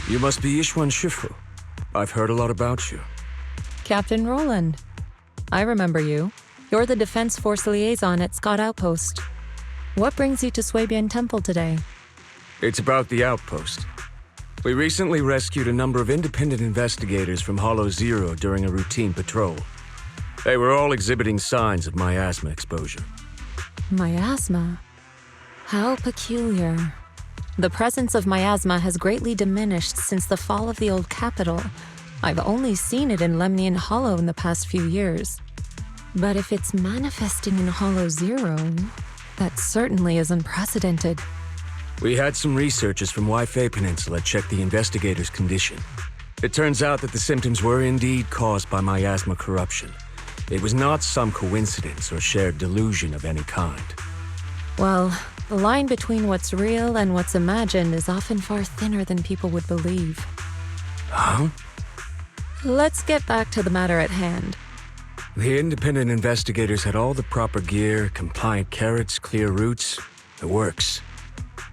You must be Ishwan Shifu. I've heard a lot about you. Captain Roland. I remember you. You're the Defense Force liaison at Scott Outpost. What brings you to Swabian Temple today? It's about the outpost. We recently rescued a number of independent investigators from Hollow Zero during a routine patrol. They were all exhibiting signs of miasma exposure. Miasma? How peculiar. The presence of miasma has greatly diminished since the fall of the old capital. I've only seen it in Lemnian Hollow in the past few years. But if it's manifesting in Hollow Zero, that certainly is unprecedented. We had some researchers from Waifei Peninsula check the investigators' condition. It turns out that the symptoms were indeed caused by miasma corruption. It was not some coincidence or shared delusion of any kind. Well, the line between what's real and what's imagined is often far thinner than people would believe. Huh? Let's get back to the matter at hand. The independent investigators had all the proper gear, compliant carrots, clear routes, the works.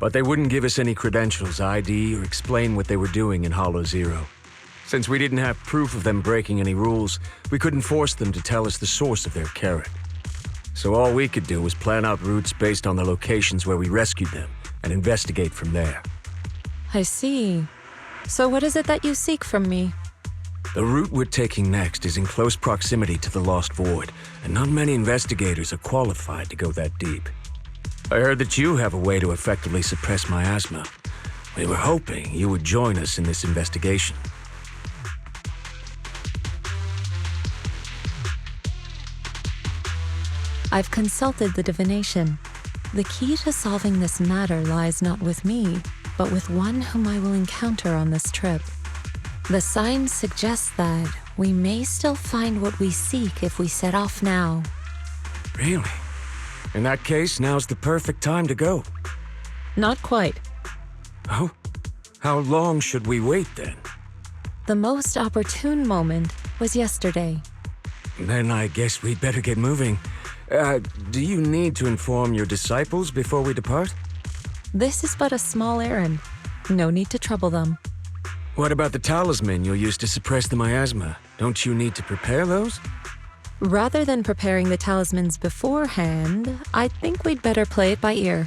But they wouldn't give us any credentials, ID, or explain what they were doing in Hollow Zero. Since we didn't have proof of them breaking any rules, we couldn't force them to tell us the source of their carrot. So all we could do was plan out routes based on the locations where we rescued them and investigate from there. I see. So what is it that you seek from me? The route we're taking next is in close proximity to the Lost Void, and not many investigators are qualified to go that deep. I heard that you have a way to effectively suppress miasma. We were hoping you would join us in this investigation. I've consulted the divination. The key to solving this matter lies not with me, but with one whom I will encounter on this trip. The signs suggest that we may still find what we seek if we set off now. Really? In that case, now's the perfect time to go. Not quite. Oh? How long should we wait then? The most opportune moment was yesterday. Then I guess we'd better get moving. Do you need to inform your disciples before we depart? This is but a small errand. No need to trouble them. What about the talisman you'll use to suppress the miasma? Don't you need to prepare those? Rather than preparing the talismans beforehand, I think we'd better play it by ear.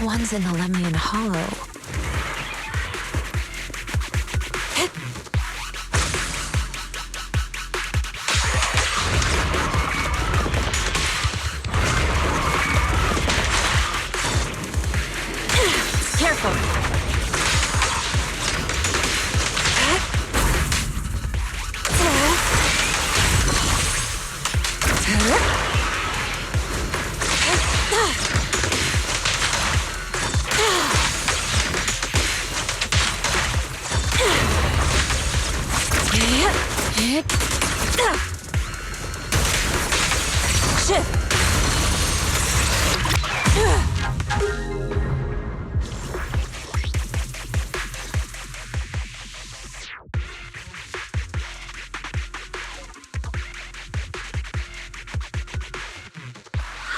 the ones in the Lemnian Hollow. Careful.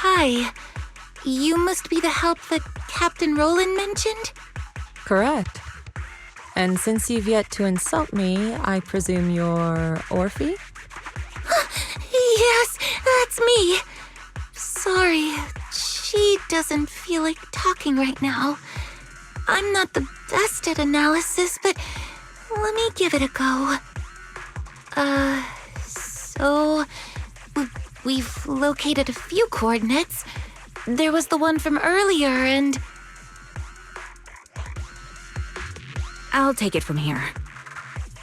Hi. You must be the help that Captain Roland mentioned? Correct. And since you've yet to insult me, I presume you're Orphe? Yes, that's me. Sorry, she doesn't feel like talking right now. I'm not the best at analysis, but let me give it a go. So... We've located a few coordinates. There was the one from earlier, and... I'll take it from here.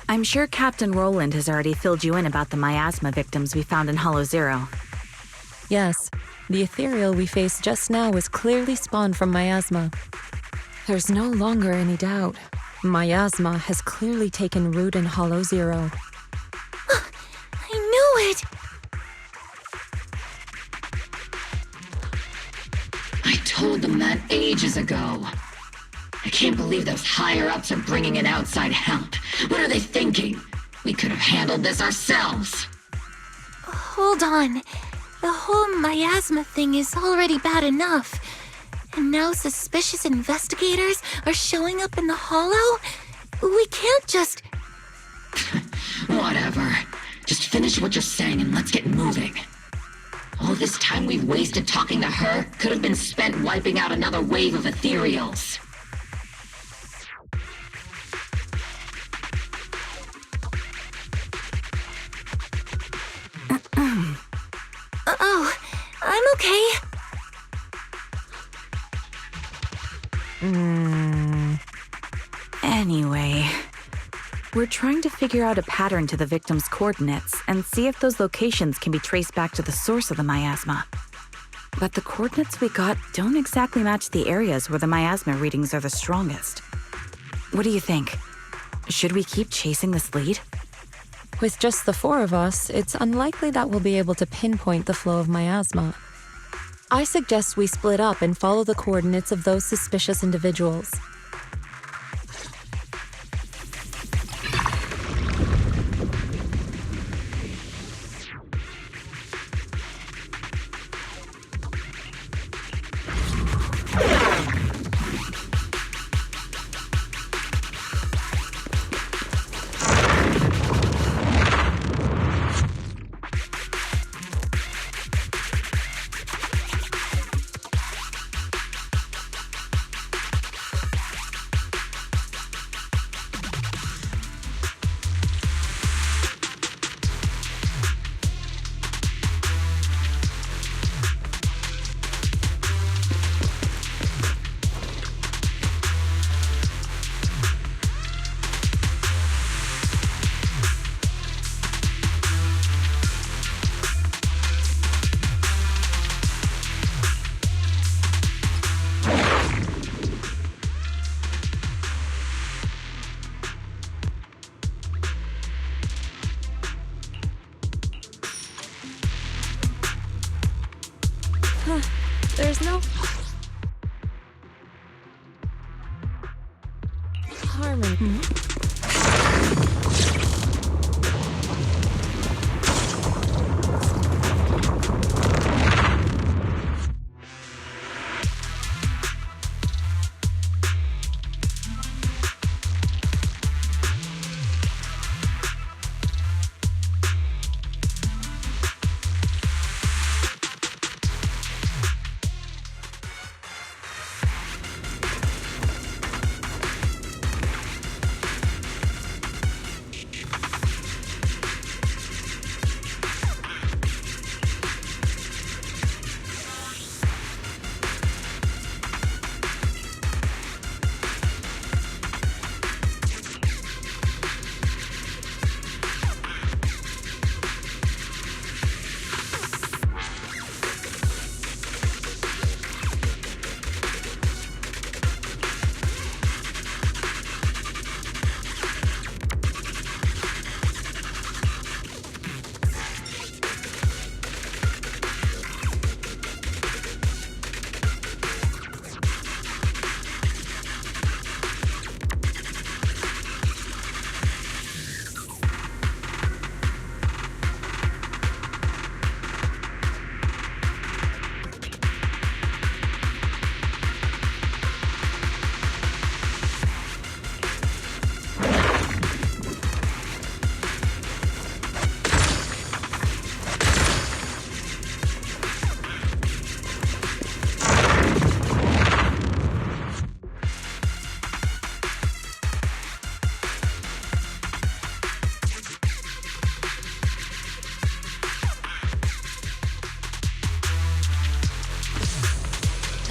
I'm sure Captain Roland has already filled you in about the miasma victims we found in Hollow Zero. Yes, the ethereal we faced just now was clearly spawned from miasma. There's no longer any doubt. Miasma has clearly taken root in Hollow Zero. I knew it! I told them that ages ago. I can't believe those higher-ups are bringing in outside help. What are they thinking? We could have handled this ourselves. Hold on. The whole miasma thing is already bad enough. And now suspicious investigators are showing up in the Hollow? We can't just... Whatever. Just finish what you're saying and let's get moving. All this time we've wasted talking to her could have been spent wiping out another wave of ethereals. Oh, I'm okay. Anyway, we're trying to figure out a pattern to the victims' coordinates and see if those locations can be traced back to the source of the miasma. But the coordinates we got don't exactly match the areas where the miasma readings are the strongest. What do you think? Should we keep chasing this lead? With just the four of us, it's unlikely that we'll be able to pinpoint the flow of miasma. I suggest we split up and follow the coordinates of those suspicious individuals. There's no harmony.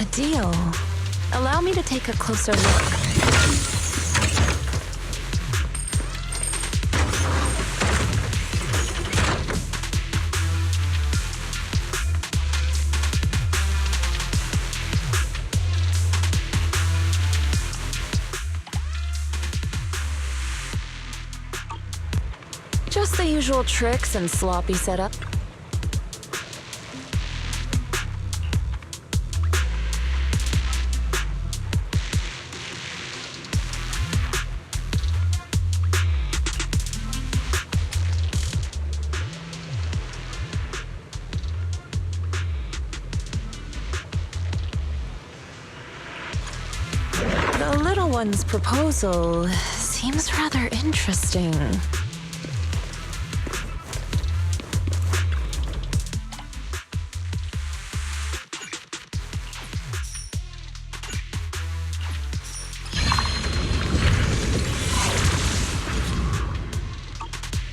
A deal. Allow me to take a closer look. Just the usual tricks and sloppy setup. The little one's proposal seems rather interesting.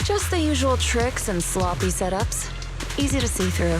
Just the usual tricks and sloppy setups. Easy to see through.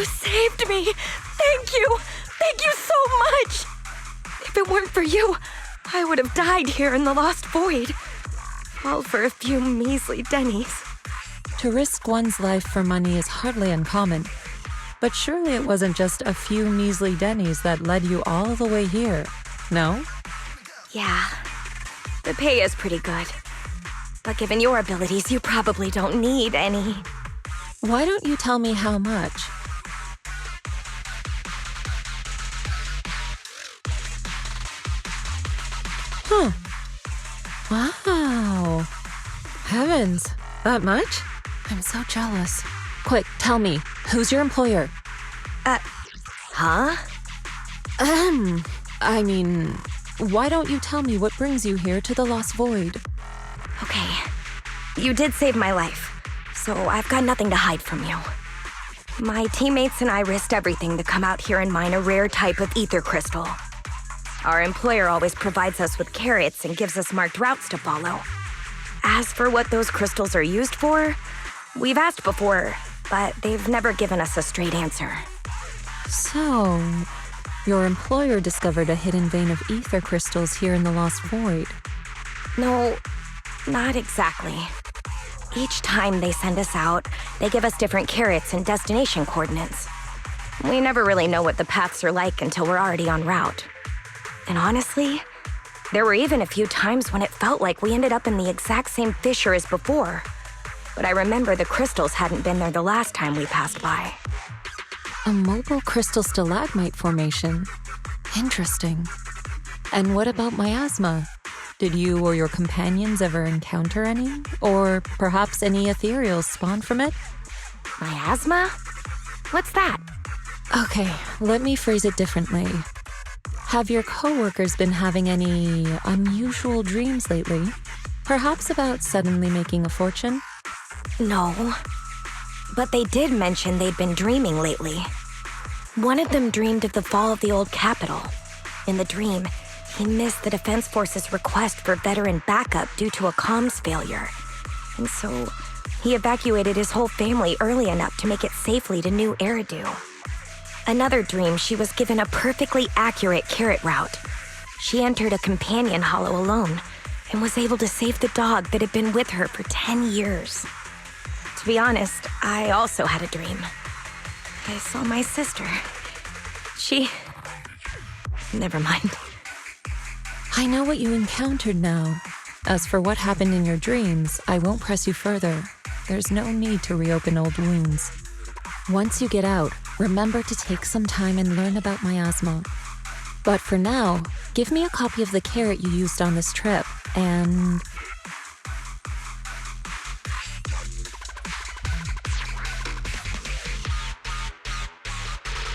You saved me! Thank you! Thank you so much! If it weren't for you, I would have died here in the Lost Void. All for a few measly dennies. To risk one's life for money is hardly uncommon. But surely it wasn't just a few measly dennies that led you all the way here, no? Yeah, the pay is pretty good. But given your abilities, you probably don't need any. Why don't you tell me how much? Huh. Wow. Heavens, that much? I'm so jealous. Quick, tell me, who's your employer? Huh? I mean, why don't you tell me what brings you here to the Lost Void? Okay, you did save my life, so I've got nothing to hide from you. My teammates and I risked everything to come out here and mine a rare type of ether crystal. Our employer always provides us with carrots and gives us marked routes to follow. As for what those crystals are used for, we've asked before, but they've never given us a straight answer. So, your employer discovered a hidden vein of ether crystals here in the Lost Void. No, not exactly. Each time they send us out, they give us different carrots and destination coordinates. We never really know what the paths are like until we're already en route. And honestly, there were even a few times when it felt like we ended up in the exact same fissure as before. But I remember the crystals hadn't been there the last time we passed by. A mobile crystal stalagmite formation. Interesting. And what about miasma? Did you or your companions ever encounter any? Or perhaps any ethereals spawned from it? Miasma? What's that? Okay, let me phrase it differently. Have your coworkers been having any unusual dreams lately? Perhaps about suddenly making a fortune? No. But they did mention they'd been dreaming lately. One of them dreamed of the fall of the old capital. In the dream, he missed the Defense Force's request for veteran backup due to a comms failure. And so, he evacuated his whole family early enough to make it safely to New Eridu. Another dream, she was given a perfectly accurate carrot route. She entered a companion hollow alone and was able to save the dog that had been with her for 10 years. To be honest, I also had a dream. I saw my sister. Never mind. I know what you encountered now. As for what happened in your dreams, I won't press you further. There's no need to reopen old wounds. Once you get out, remember to take some time and learn about miasma. But for now, give me a copy of the carrot you used on this trip, and...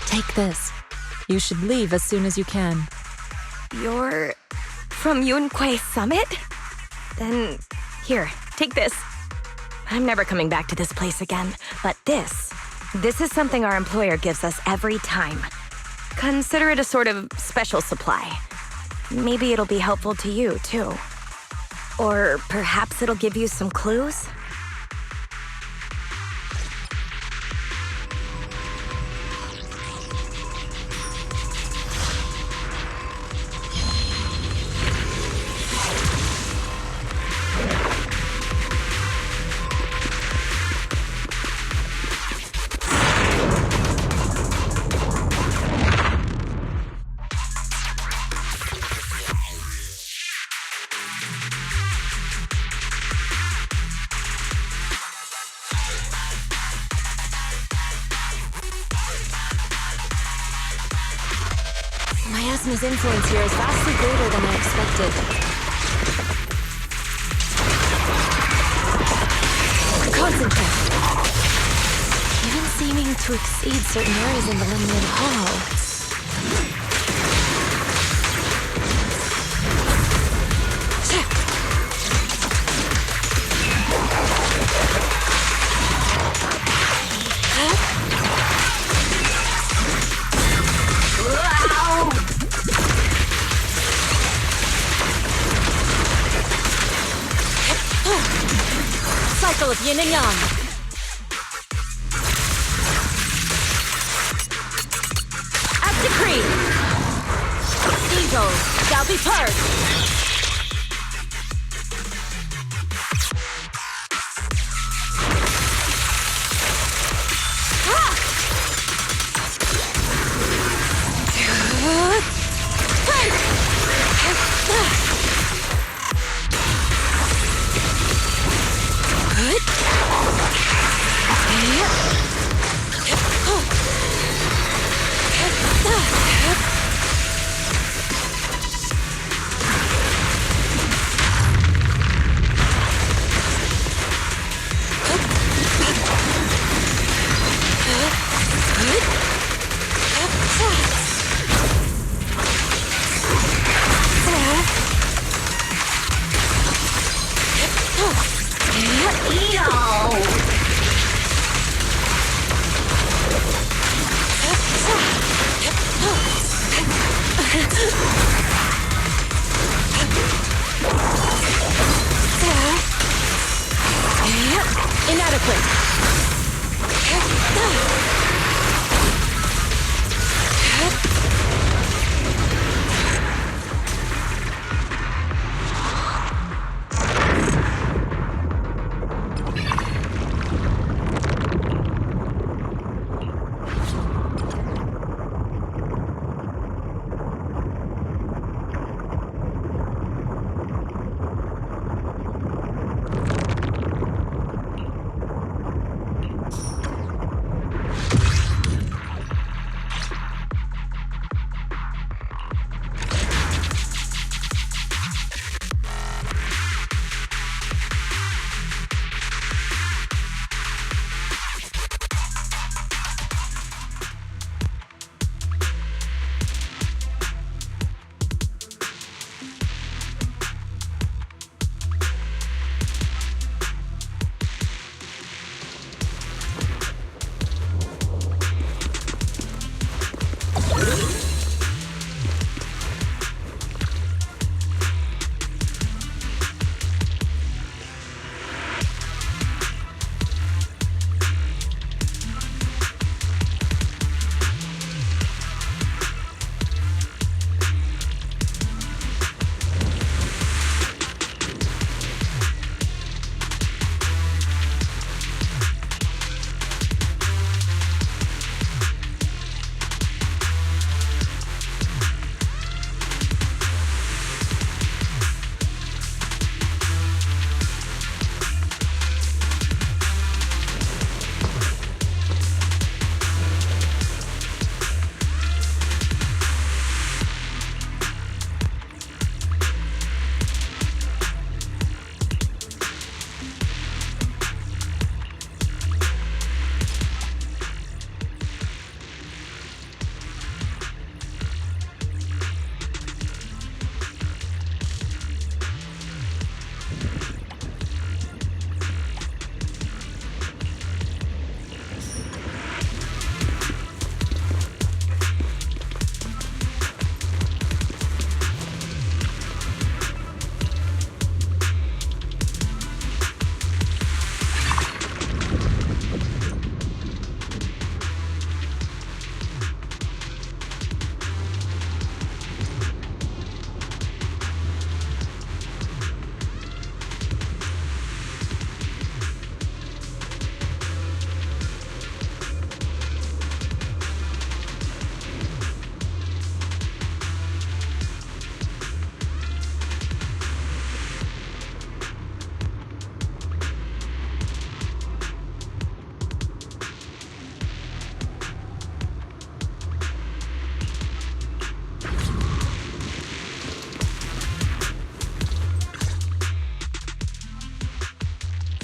take this. You should leave as soon as you can. You're from Yunquay Summit? Then, here, take this. I'm never coming back to this place again, but this is something our employer gives us every time. Consider it a sort of special supply. Maybe it'll be helpful to you, too. Or perhaps it'll give you some clues? Miasma's influence here is vastly greater than I expected. Concentrate! Even seeming to exceed certain areas in the Lemnian Hollow. Cycle of yin and yang. be purged! Inadequate.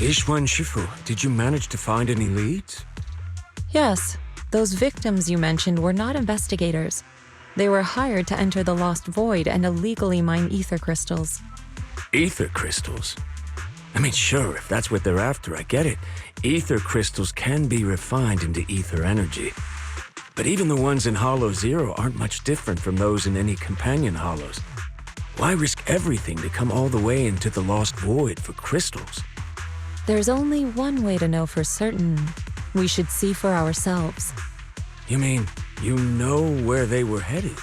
Ishwan Shifu, did you manage to find any leads? Yes, those victims you mentioned were not investigators. They were hired to enter the Lost Void and illegally mine ether crystals. Ether crystals? I mean, sure, if that's what they're after, I get it. Ether crystals can be refined into ether energy. But even the ones in Hollow Zero aren't much different from those in any companion hollows. Why risk everything to come all the way into the Lost Void for crystals? There's only one way to know for certain. We should see for ourselves. You mean, you know where they were headed?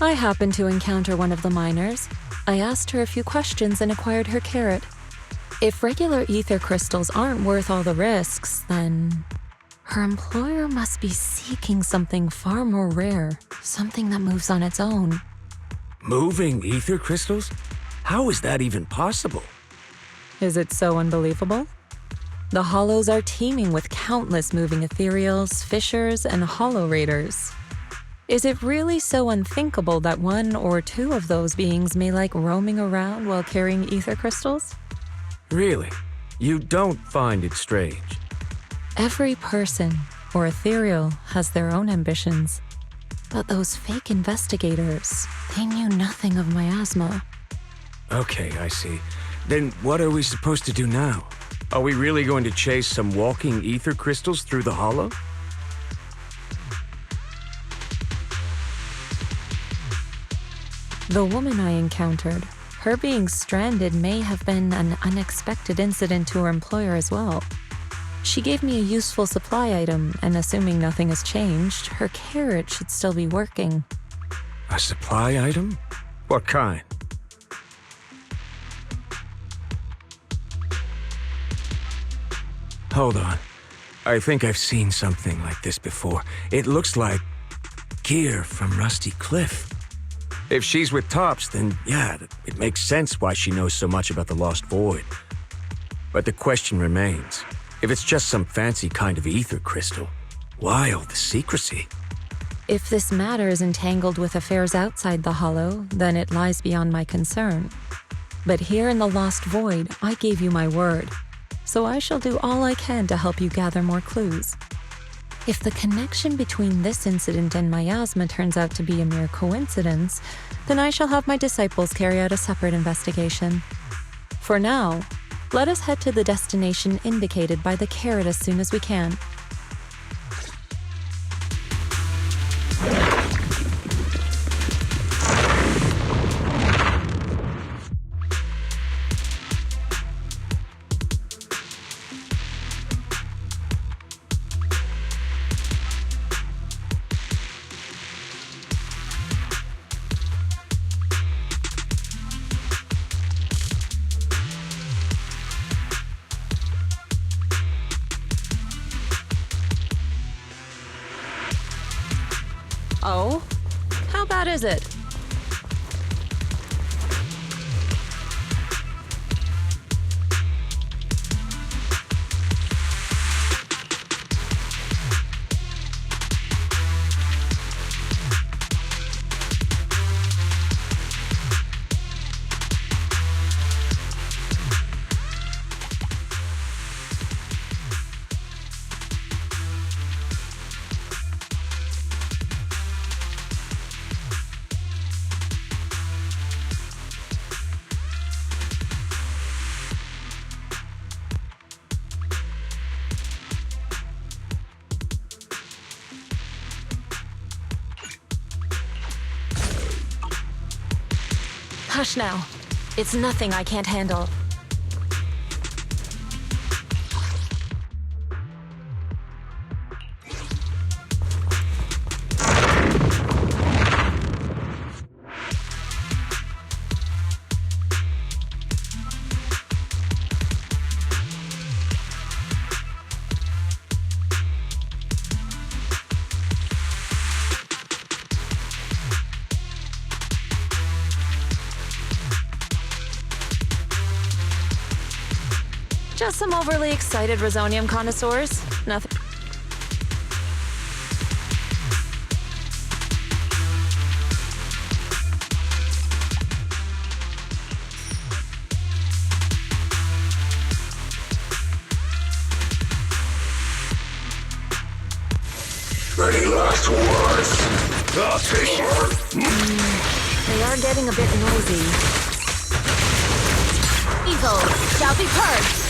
I happened to encounter one of the miners. I asked her a few questions and acquired her carrot. If regular ether crystals aren't worth all the risks, then her employer must be seeking something far more rare, something that moves on its own. Moving ether crystals? How is that even possible? Is it so unbelievable? The hollows are teeming with countless moving ethereals, fissures, and hollow raiders. Is it really so unthinkable that one or two of those beings may like roaming around while carrying ether crystals? Really? You don't find it strange? Every person or ethereal has their own ambitions. But those fake investigators, they knew nothing of miasma. Okay, I see. Then what are we supposed to do now? Are we really going to chase some walking ether crystals through the hollow? The woman I encountered, her being stranded may have been an unexpected incident to her employer as well. She gave me a useful supply item, and assuming nothing has changed, her carrot should still be working. A supply item? What kind? Hold on. I think I've seen something like this before. It looks like gear from Rusty Cliff. If she's with Tops, then yeah, it makes sense why she knows so much about the Lost Void. But the question remains, if it's just some fancy kind of ether crystal, why all the secrecy? If this matter is entangled with affairs outside the Hollow, then it lies beyond my concern. But here in the Lost Void, I gave you my word, so I shall do all I can to help you gather more clues. If the connection between this incident and miasma turns out to be a mere coincidence, then I shall have my disciples carry out a separate investigation. For now, let us head to the destination indicated by the carrot as soon as we can. Oh? How bad is it? Hush now. It's nothing I can't handle. Just some overly excited Resonium connoisseurs. Nothing. Any last words? I'll take you. They are getting a bit noisy. Evil shall be purged.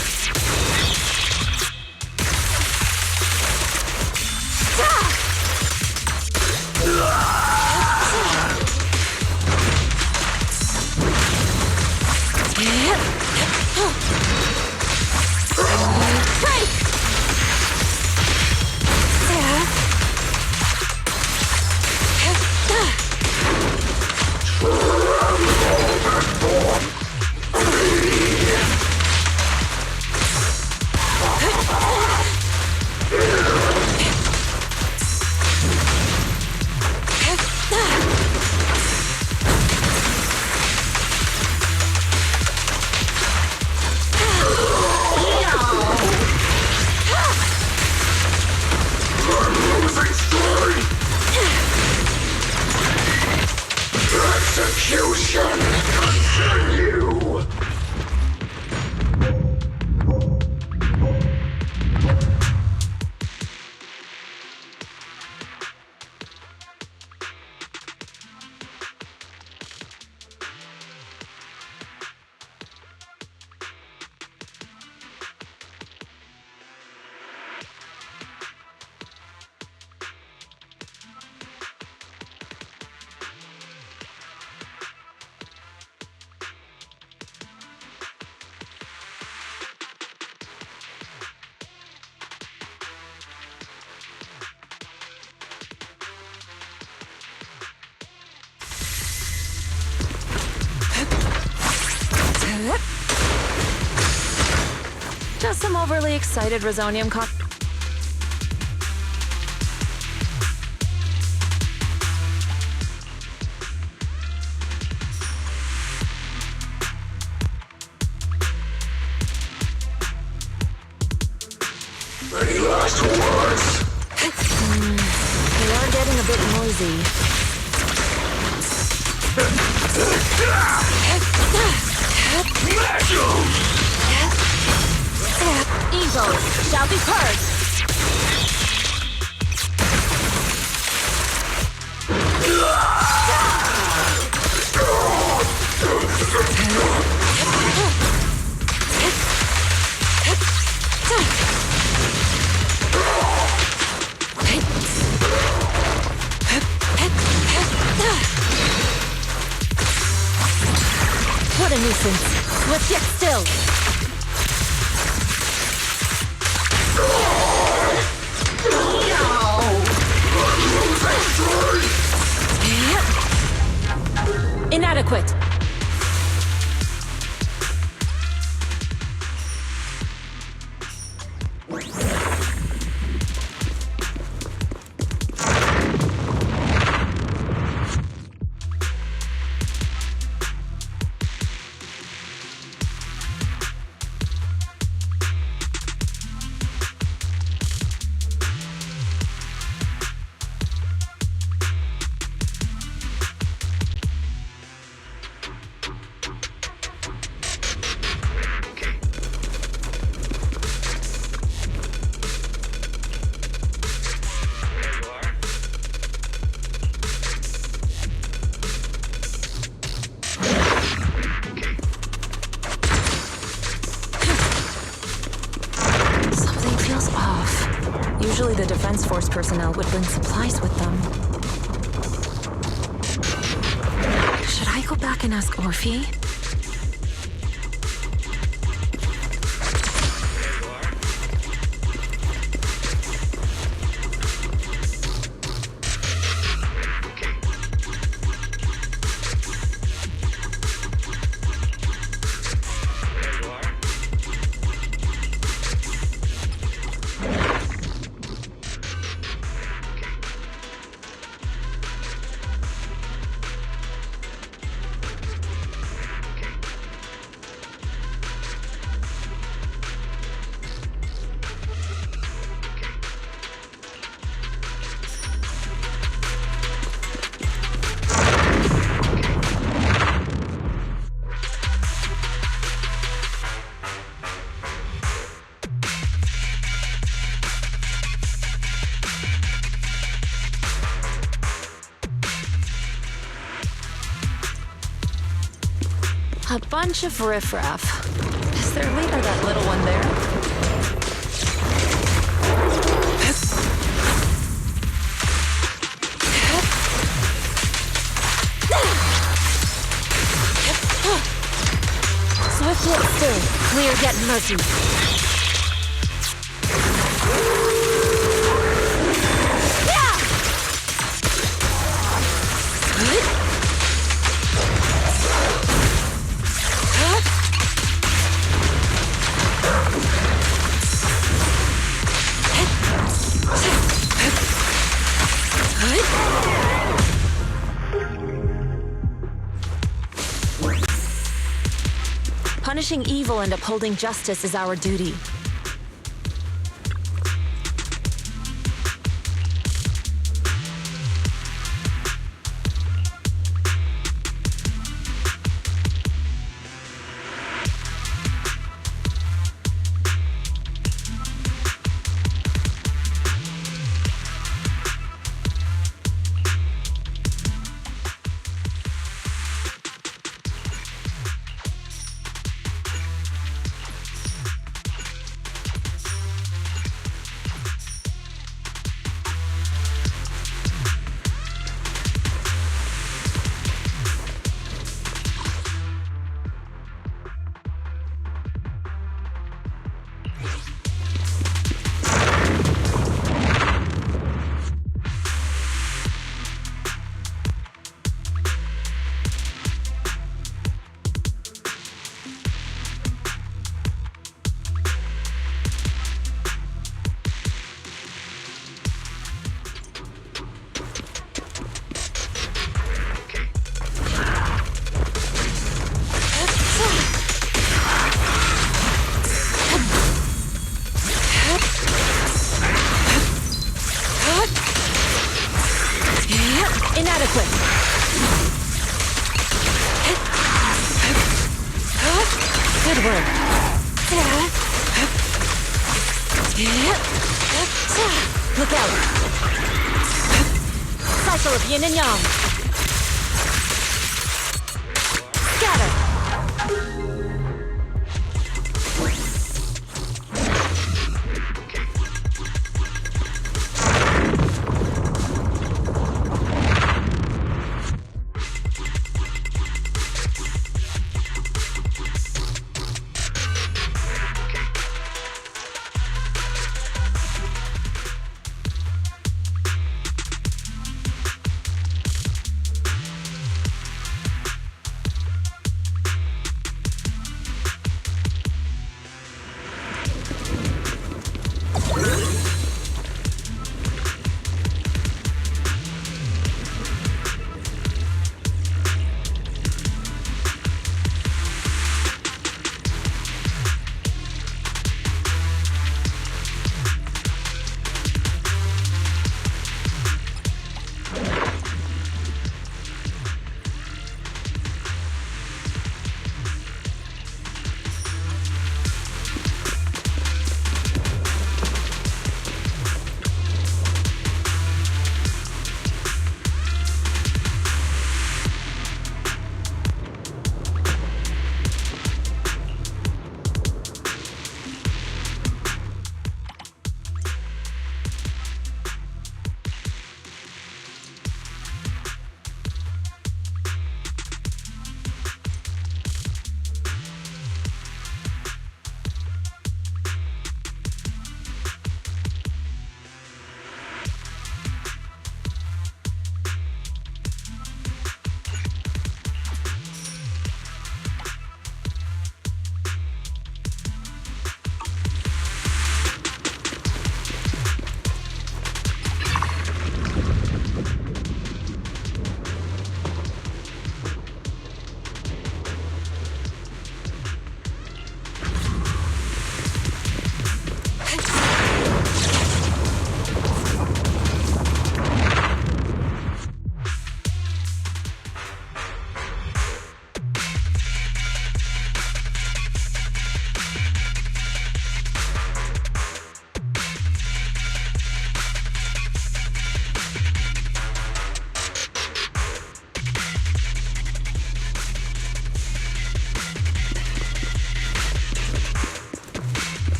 Just some overly excited Resonium con- Any last words? They are getting a bit noisy. Smash 'em! Evil shall be purged. What a nuisance. Let's get still. Inadequate. Usually the Defense Force personnel would bring supplies with them. Should I go back and ask Orphe? A bunch of riffraff. Is their leader that little one there? Swift yet still, clear yet murky. Punishing evil and upholding justice is our duty. Look out! Cycle of yin and yang. Scatter!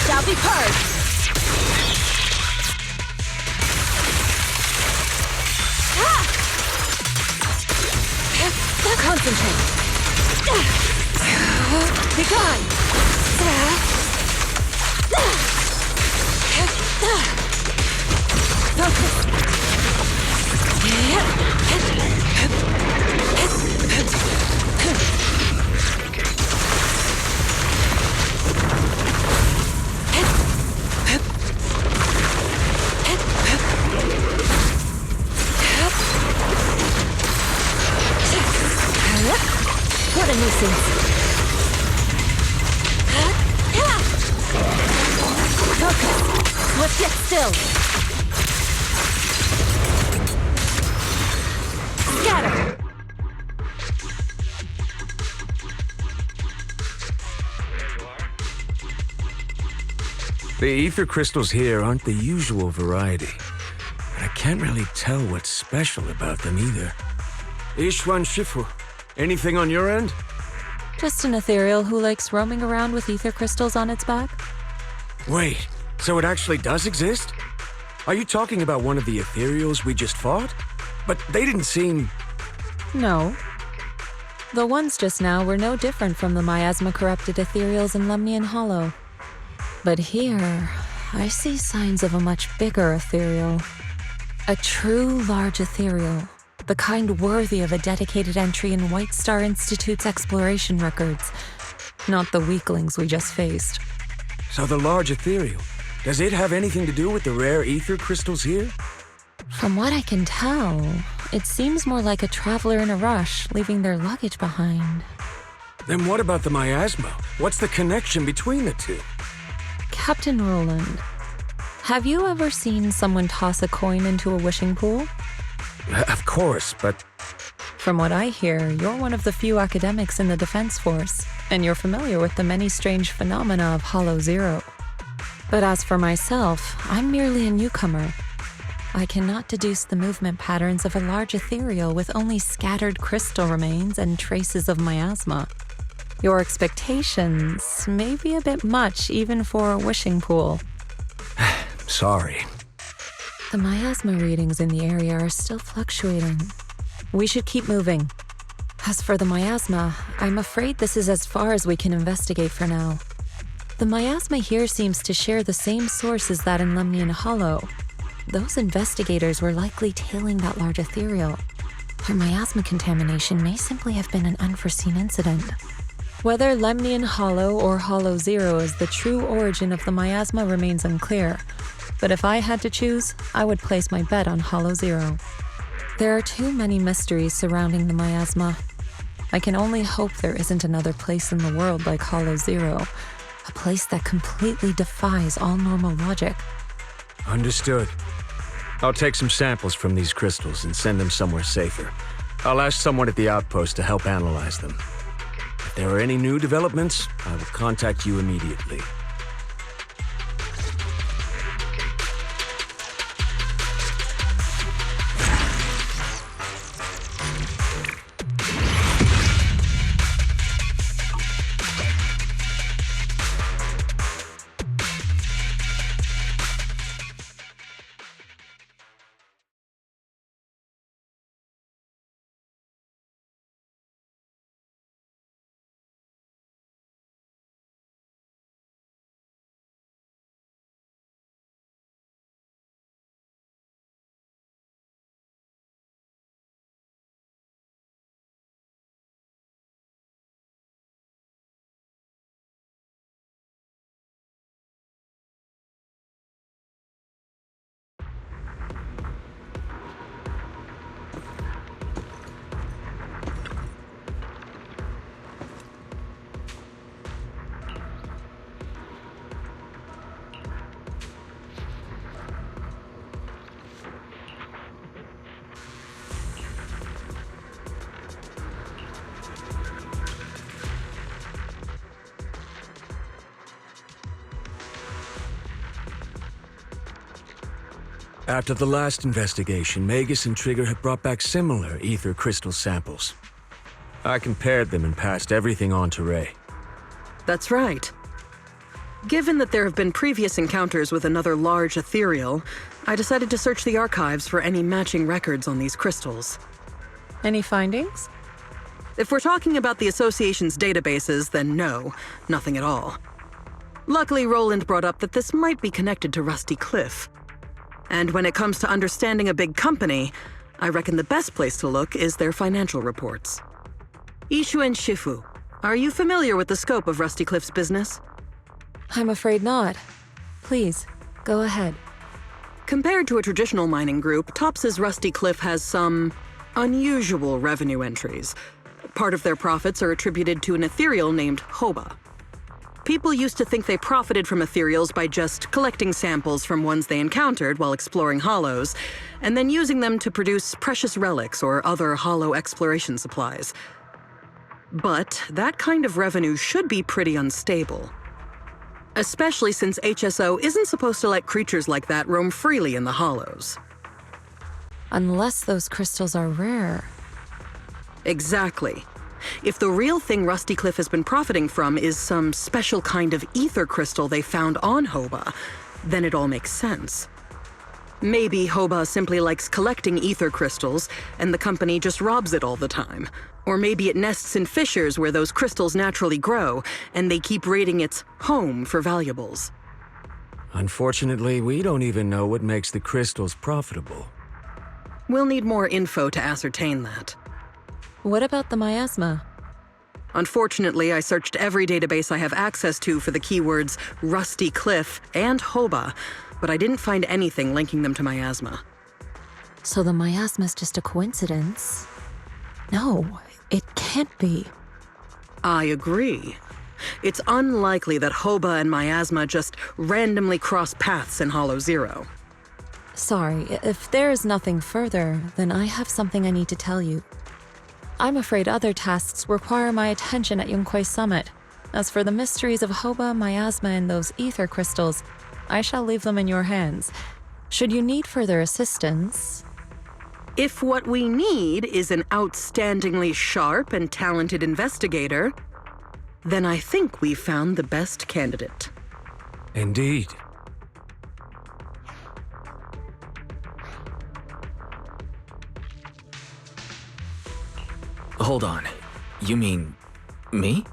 Shall be purged. Concentrate. Be gone. What a nuisance. Focus. Let's get still. Scatter. The ether crystals here aren't the usual variety, but I can't really tell what's special about them either. Ishwan Shifu, anything on your end? Just an ethereal who likes roaming around with ether crystals on its back. Wait, so it actually does exist? Are you talking about one of the ethereals we just fought? But they didn't seem... No. The ones just now were no different from the miasma-corrupted ethereals in Lemnian Hollow. But here, I see signs of a much bigger ethereal. A true large ethereal. The kind worthy of a dedicated entry in White Star Institute's exploration records. Not the weaklings we just faced. So the large ethereal, does it have anything to do with the rare ether crystals here? From what I can tell, it seems more like a traveler in a rush, leaving their luggage behind. Then what about the miasma? What's the connection between the two? Captain Roland, have you ever seen someone toss a coin into a wishing pool? Of course, but From what I hear, you're one of the few academics in the Defense Force, and you're familiar with the many strange phenomena of Hollow Zero. But as for myself, I'm merely a newcomer. I cannot deduce the movement patterns of a large ethereal with only scattered crystal remains and traces of miasma. Your expectations may be a bit much even for a wishing pool. sorry. The miasma readings in the area are still fluctuating. We should keep moving. As for the miasma, I'm afraid this is as far as we can investigate for now. The miasma here seems to share the same source as that in Lemnian Hollow. Those investigators were likely tailing that large ethereal. Their miasma contamination may simply have been an unforeseen incident. Whether Lemnian Hollow or Hollow Zero is the true origin of the miasma remains unclear, but if I had to choose, I would place my bet on Hollow Zero. There are too many mysteries surrounding the miasma. I can only hope there isn't another place in the world like Hollow Zero, a place that completely defies all normal logic. Understood. I'll take some samples from these crystals and send them somewhere safer. I'll ask someone at the outpost to help analyze them. If there are any new developments, I will contact you immediately. After the last investigation, Magus and Trigger had brought back similar ether crystal samples. I compared them and passed everything on to Ray. That's right. Given that there have been previous encounters with another large ethereal, I decided to search the archives for any matching records on these crystals. Any findings? If we're talking about the Association's databases, then no, nothing at all. Luckily, Roland brought up that this might be connected to Rusty Cliff. And when it comes to understanding a big company, I reckon the best place to look is their financial reports. Ishu and Shifu, are you familiar with the scope of Rusty Cliff's business? I'm afraid not. Please, go ahead. Compared to a traditional mining group, Tops's Rusty Cliff has some unusual revenue entries. Part of their profits are attributed to an ethereal named Hoba. People used to think they profited from ethereals by just collecting samples from ones they encountered while exploring hollows, and then using them to produce precious relics or other hollow exploration supplies. But that kind of revenue should be pretty unstable. Especially since HSO isn't supposed to let creatures like that roam freely in the hollows. Unless those crystals are rare. Exactly. If the real thing Rusty Cliff has been profiting from is some special kind of ether crystal they found on Hoba, then it all makes sense. Maybe Hoba simply likes collecting ether crystals, and the company just robs it all the time. Or maybe it nests in fissures where those crystals naturally grow, and they keep raiding its home for valuables. Unfortunately, we don't even know what makes the crystals profitable. We'll need more info to ascertain that. What about the miasma? Unfortunately, I searched every database I have access to for the keywords Rusty Cliff and Hoba, but I didn't find anything linking them to miasma. So the miasma's just a coincidence? No, it can't be. I agree. It's unlikely that Hoba and Miasma just randomly cross paths in Hollow Zero. Sorry, if there is nothing further, then I have something I need to tell you. I'm afraid other tasks require my attention at Yunquei Summit. As for the mysteries of Hoba, Miasma, and those ether crystals, I shall leave them in your hands. Should you need further assistance... If what we need is an outstandingly sharp and talented investigator, then I think we found the best candidate. Indeed. Hold on. You mean me?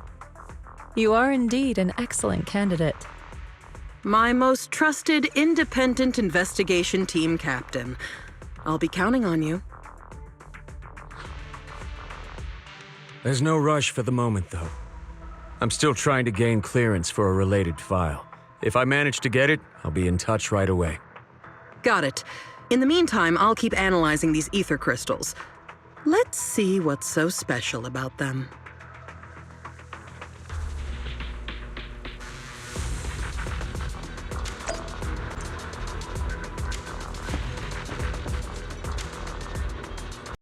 You are indeed an excellent candidate. My most trusted independent investigation team captain. I'll be counting on you. There's no rush for the moment, though. I'm still trying to gain clearance for a related file. If I manage to get it, I'll be in touch right away. Got it. In the meantime, I'll keep analyzing these ether crystals. Let's see what's so special about them.